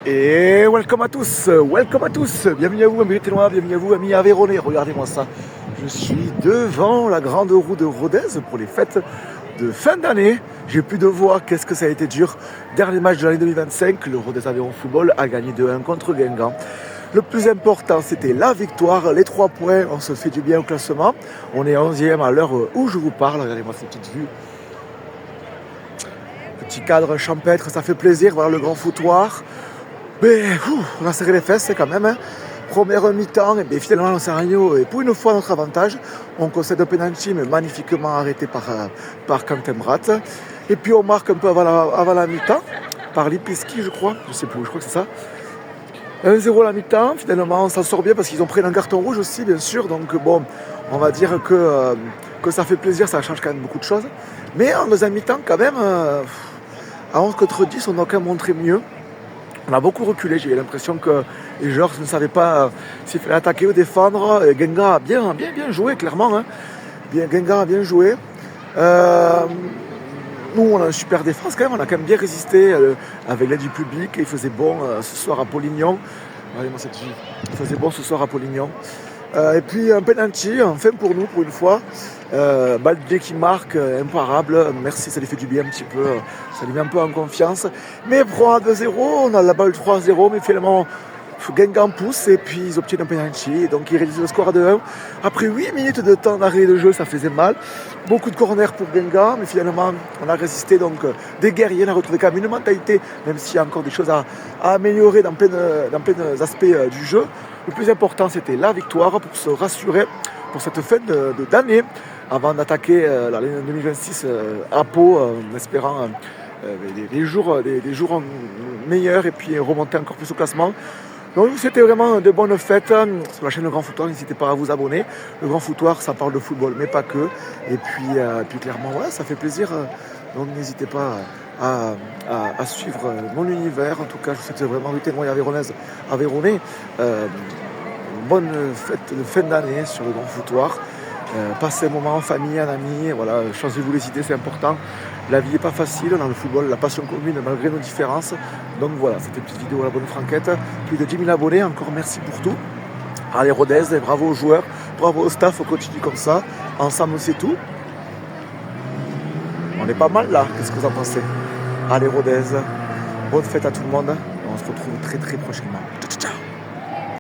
Et welcome à tous, bienvenue à vous amis ténois, bienvenue à vous amis Aveyronais, regardez-moi ça, je suis devant la grande roue de Rodez pour les fêtes de fin d'année, j'ai plus de voix, qu'est-ce que ça a été dur, dernier match de l'année 2025, le Rodez Aveyron Football a gagné 2-1 contre Guingamp. Le plus important c'était la victoire, les 3 points, on se fait du bien au classement, on est 11e à l'heure où je vous parle, regardez-moi cette petite vue. Petit cadre champêtre, ça fait plaisir, voilà le grand foutoir. Mais on a serré les fesses quand même. Hein. Première mi-temps, et bien, finalement Lansaragno est pour une fois notre avantage. On concède un penalty, mais magnifiquement arrêté par Quentin Bratt. Et puis on marque un peu avant la mi-temps, par Lipinski je crois, je sais plus, je crois que c'est ça. 1-0 la mi-temps, finalement on s'en sort bien parce qu'ils ont pris un carton rouge aussi bien sûr. Donc bon, on va dire que ça fait plaisir, ça change quand même beaucoup de choses. Mais en deuxième mi-temps quand même, à 11 contre 10, on a quand même montré mieux. On a beaucoup reculé, j'ai eu l'impression que les joueurs ne savaient pas s'il fallait attaquer ou défendre. Et Guingamp a bien joué, clairement. Hein. Guingamp a bien joué. Nous, on a une super défense quand même, on a quand même bien résisté avec l'aide du public. Il faisait bon ce soir à Polignon. Regardez-moi cette fille. Il faisait bon ce soir à Polignon. Et puis un penalty, enfin pour nous, pour une fois. Baldé qui marque, imparable. Merci, ça lui fait du bien un petit peu. Ça lui met un peu en confiance. Mais pro à 2-0, on a la balle 3-0, mais finalement, Guingamp pousse et puis ils obtiennent un penalty. Donc ils réalisent le score à 2-1. Après 8 minutes de temps d'arrêt de jeu, ça faisait mal. Beaucoup de corners pour Guingamp, mais finalement, on a résisté. Donc des guerriers, on a retrouvé quand même une mentalité, même s'il y a encore des choses à améliorer dans plein aspects du jeu. Le plus important, c'était la victoire pour se rassurer pour cette fin d'année avant d'attaquer l'année 2026 à Pau, en espérant des jours meilleurs et puis remonter encore plus au classement. Donc c'était vraiment de bonnes fêtes sur la chaîne Le Grand Foutoir, n'hésitez pas à vous abonner. Le Grand Foutoir, ça parle de football, mais pas que. Et puis clairement, voilà, ça fait plaisir. Donc n'hésitez pas à suivre mon univers. En tout cas, je vous souhaite vraiment du témoin Aveyronnais. Bonne fête de fin d'année sur Le Grand Foutoir. Passez un moment en famille, en amis, voilà, changez-vous les idées, c'est important. La vie n'est pas facile dans le football, la passion commune malgré nos différences. Donc voilà, c'était une petite vidéo à la bonne franquette. Plus de 10 000 abonnés, encore merci pour tout. Allez Rodez, bravo aux joueurs, bravo au staff, on continue comme ça. Ensemble c'est tout. On est pas mal là, qu'est-ce que vous en pensez? Allez Rodez, bonne fête à tout le monde. On se retrouve très très prochainement. Ciao, ciao.